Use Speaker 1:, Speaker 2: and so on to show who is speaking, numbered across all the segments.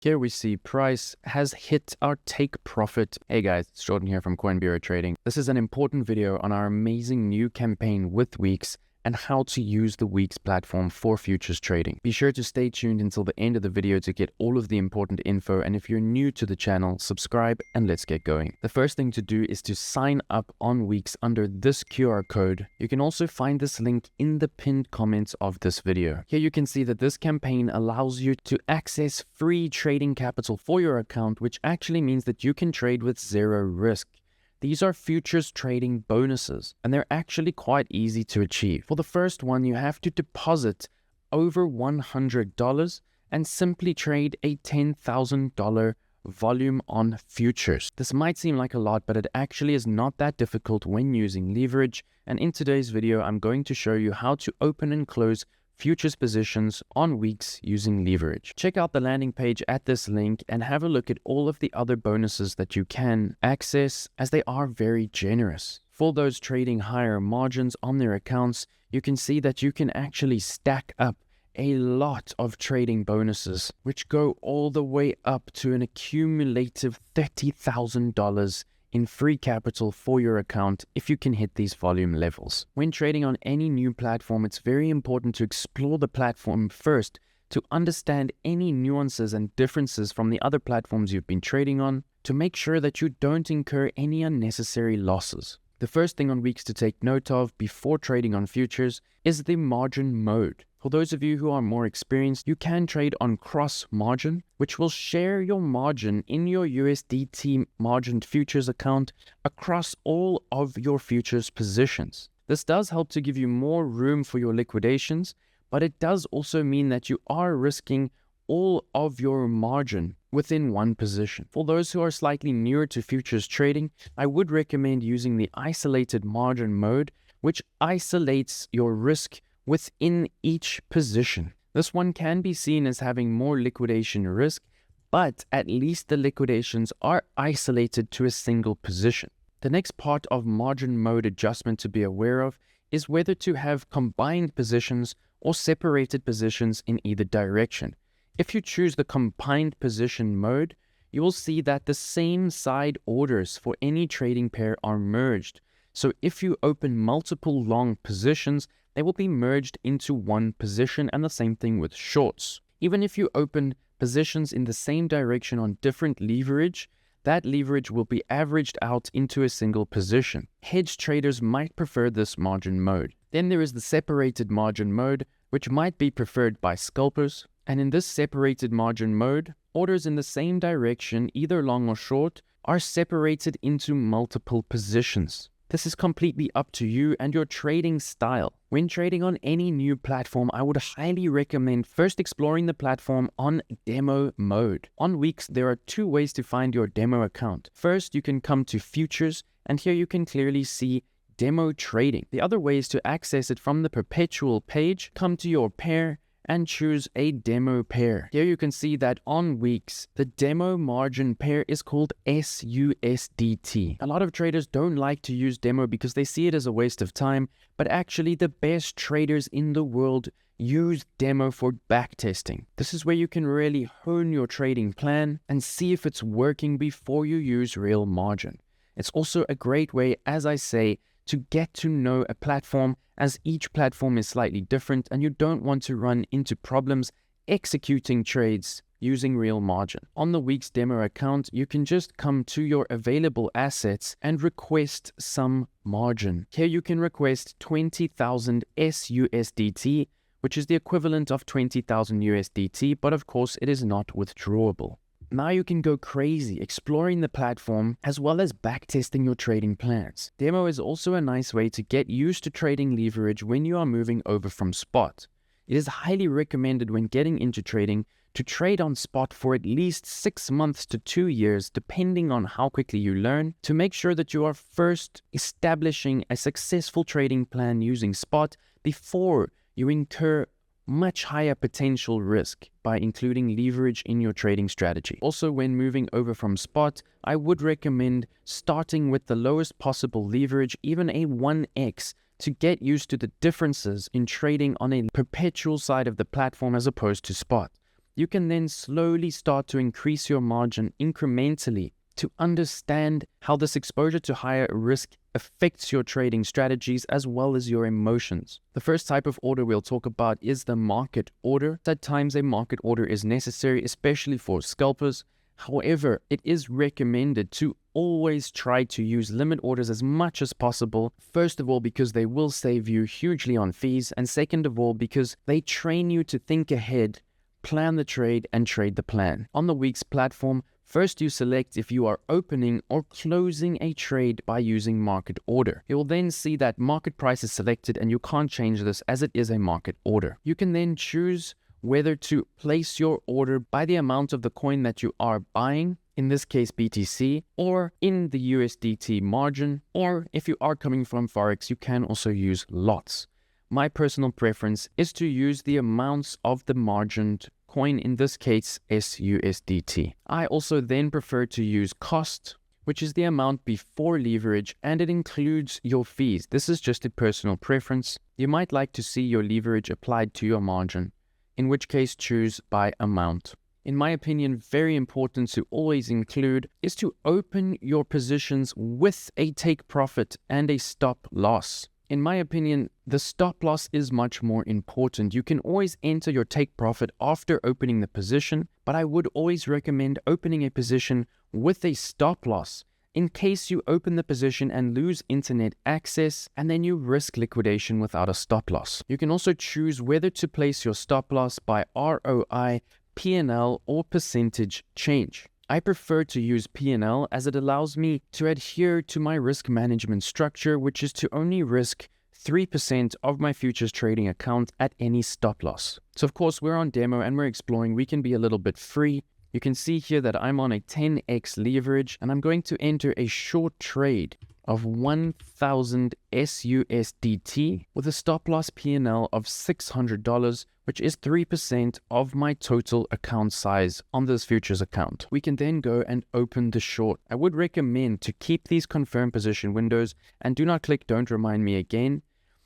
Speaker 1: Here we see price has hit our take profit. Hey guys, it's Jordan here from Coin Bureau Trading. This is an important video on our amazing new campaign with Weex and how to use the Weex platform for futures trading. Be sure to stay tuned until the end of the video to get all of the important info, and if you're new to the channel, subscribe and let's get going. The first thing to do is to sign up on Weex under this QR code. You can also find this link in the pinned comments of this video. Here you can see that this campaign allows you to access free trading capital for your account, which actually means that you can trade with zero risk. These are futures trading bonuses, and they're actually quite easy to achieve. For the first one, you have to deposit over $100 and simply trade a $10,000 volume on futures. This might seem like a lot, but it actually is not that difficult when using leverage. And in today's video, I'm going to show you how to open and close futures positions on Weex using leverage. Check out the landing page at this link and have a look at all of the other bonuses that you can access, as they are very generous. For those trading higher margins on their accounts, you can see that you can actually stack up a lot of trading bonuses, which go all the way up to an accumulative $30,000 in free capital for your account if you can hit these volume levels. When trading on any new platform, it's very important to explore the platform first to understand any nuances and differences from the other platforms you've been trading on, to make sure that you don't incur any unnecessary losses. The first thing on Weex to take note of before trading on futures is the margin mode. For those of you who are more experienced, you can trade on cross margin, which will share your margin in your USDT margined futures account across all of your futures positions. This does help to give you more room for your liquidations, but it does also mean that you are risking all of your margin within one position. For those who are slightly newer to futures trading, I would recommend using the isolated margin mode, which isolates your risk within each position. This one can be seen as having more liquidation risk, but at least the liquidations are isolated to a single position. The next part of margin mode adjustment to be aware of is whether to have combined positions or separated positions in either direction. If you choose the combined position mode, you will see that the same side orders for any trading pair are merged. So if you open multiple long positions, they will be merged into one position, and the same thing with shorts. Even if you open positions in the same direction on different leverage, that leverage will be averaged out into a single position. Hedge traders might prefer this margin mode. Then there is the separated margin mode, which might be preferred by scalpers. And in this separated margin mode, orders in the same direction, either long or short, are separated into multiple positions. This is completely up to you and your trading style. When trading on any new platform, I would highly recommend first exploring the platform on demo mode. On Weex, there are two ways to find your demo account. First, you can come to futures, and here you can clearly see demo trading. The other way is to access it from the perpetual page. Come to your pair and choose a demo pair. Here you can see that on Weex, the demo margin pair is called SUSDT. A lot of traders don't like to use demo because they see it as a waste of time, but actually the best traders in the world use demo for backtesting. This is where you can really hone your trading plan and see if it's working before you use real margin. It's also a great way, as I say, to get to know a platform, as each platform is slightly different and you don't want to run into problems executing trades using real margin. On the Weex demo account, you can just come to your available assets and request some margin. Here you can request 20,000 SUSDT, which is the equivalent of 20,000 USDT, but of course it is not withdrawable. Now you can go crazy exploring the platform as well as backtesting your trading plans. Demo is also a nice way to get used to trading leverage when you are moving over from spot. It is highly recommended when getting into trading to trade on spot for at least 6 months to 2 years, depending on how quickly you learn, to make sure that you are first establishing a successful trading plan using spot before you incur much higher potential risk by including leverage in your trading strategy. Also, when moving over from spot, I would recommend starting with the lowest possible leverage, even a 1x, to get used to the differences in trading on a perpetual side of the platform as opposed to spot. You can then slowly start to increase your margin incrementally to understand how this exposure to higher risk affects your trading strategies as well as your emotions. The first type of order we'll talk about is the market order. At times, a market order is necessary, especially for scalpers. However, it is recommended to always try to use limit orders as much as possible. First of all, because they will save you hugely on fees. And second of all, because they train you to think ahead, plan the trade, and trade the plan. On the Weex platform, first you select if you are opening or closing a trade by using market order. You will then see that market price is selected and you can't change this as it is a market order. You can then choose whether to place your order by the amount of the coin that you are buying, in this case BTC, or in the USDT margin, or if you are coming from Forex, you can also use lots. My personal preference is to use the amounts of the margined coin, in this case SUSDT. I also then prefer to use cost, which is the amount before leverage, and it includes your fees. This is just a personal preference. You might like to see your leverage applied to your margin, in which case choose by amount. In my opinion, very important to always include is to open your positions with a take profit and a stop loss. In my opinion, the stop loss is much more important. You can always enter your take profit after opening the position, but I would always recommend opening a position with a stop loss in case you open the position and lose internet access and then you risk liquidation without a stop loss. You can also choose whether to place your stop loss by ROI, P&L, or percentage change. I prefer to use P&L as it allows me to adhere to my risk management structure, which is to only risk 3% of my futures trading account at any stop loss. So of course, we're on demo and we're exploring. We can be a little bit free. You can see here that I'm on a 10x leverage and I'm going to enter a short trade of 1,000 SUSDT with a stop loss P&L of $600, which is 3% of my total account size on this futures account. We can then go and open the short. I would recommend to keep these confirm position windows and do not click don't remind me again,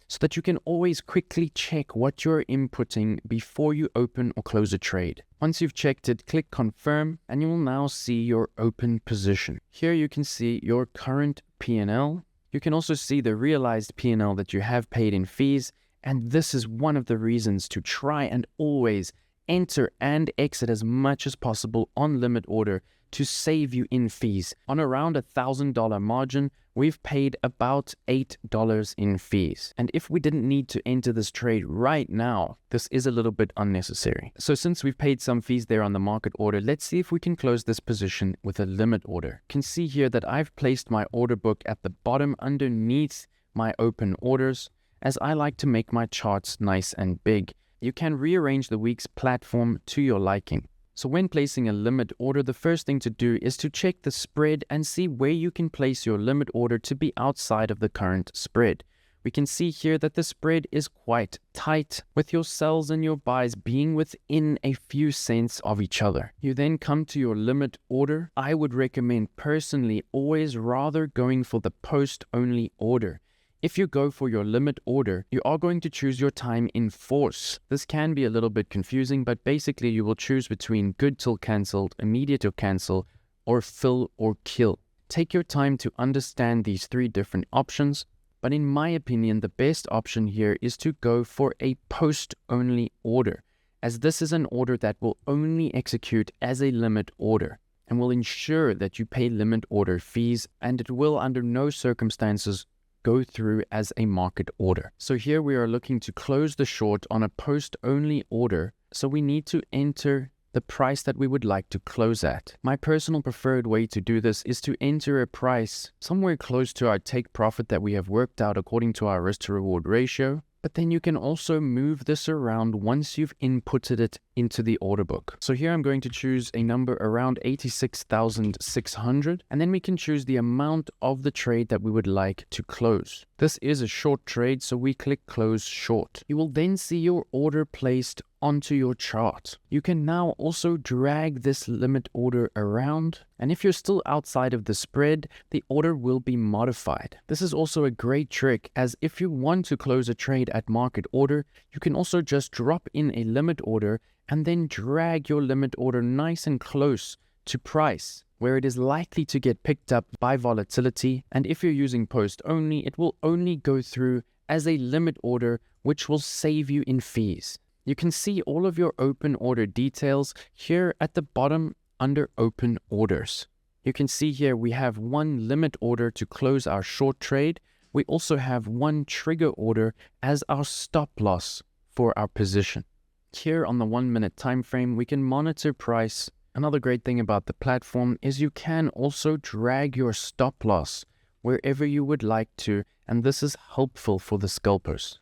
Speaker 1: so that you can always quickly check what you're inputting before you open or close a trade. Once you've checked it, click confirm and you will now see your open position. Here you can see your current P&L. You can also see the realized P&L that you have paid in fees, and this is one of the reasons to try and always enter and exit as much as possible on limit order to save you in fees. On around $1,000 margin, we've paid about $8 in fees. And if we didn't need to enter this trade right now, this is a little bit unnecessary. So since we've paid some fees there on the market order, let's see if we can close this position with a limit order. You can see here that I've placed my order book at the bottom underneath my open orders, as I like to make my charts nice and big. You can rearrange the Weex platform to your liking. So when placing a limit order, the first thing to do is to check the spread and see where you can place your limit order to be outside of the current spread. We can see here that the spread is quite tight, with your sells and your buys being within a few cents of each other. You then come to your limit order. I would recommend personally always rather going for the post-only order. If you go for your limit order, you are going to choose your time in force. This can be a little bit confusing, but basically you will choose between good till cancelled, immediate to cancel, or fill or kill. Take your time to understand these three different options, but in my opinion, the best option here is to go for a post-only order, as this is an order that will only execute as a limit order and will ensure that you pay limit order fees, and it will under no circumstances go through as a market order. So here we are looking to close the short on a post-only order, so we need to enter the price that we would like to close at. My personal preferred way to do this is to enter a price somewhere close to our take profit that we have worked out according to our risk to reward ratio, but then you can also move this around once you've inputted it into the order book. So here I'm going to choose a number around 86,600, and then we can choose the amount of the trade that we would like to close. This is a short trade, so we click close short. You will then see your order placed onto your chart. You can now also drag this limit order around, and if you're still outside of the spread, the order will be modified. This is also a great trick, as if you want to close a trade at market order, you can also just drop in a limit order and then drag your limit order nice and close to price, where it is likely to get picked up by volatility. And if you're using post only, it will only go through as a limit order, which will save you in fees. You can see all of your open order details here at the bottom under open orders. You can see here we have one limit order to close our short trade. We also have one trigger order as our stop loss for our position. Here on the 1 minute time frame, we can monitor price. Another great thing about the platform is you can also drag your stop loss wherever you would like to, and this is helpful for the scalpers,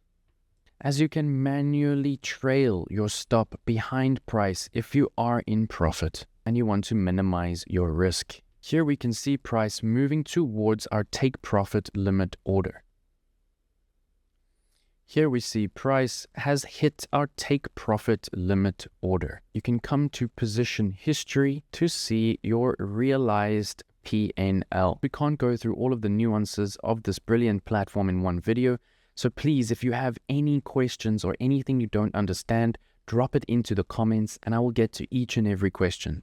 Speaker 1: as you can manually trail your stop behind price if you are in profit and you want to minimize your risk. Here we can see price moving towards our take profit limit order. Here we see price has hit our take profit limit order. You can come to position history to see your realized PNL. We can't go through all of the nuances of this brilliant platform in one video. So please, if you have any questions or anything you don't understand, drop it into the comments and I will get to each and every question.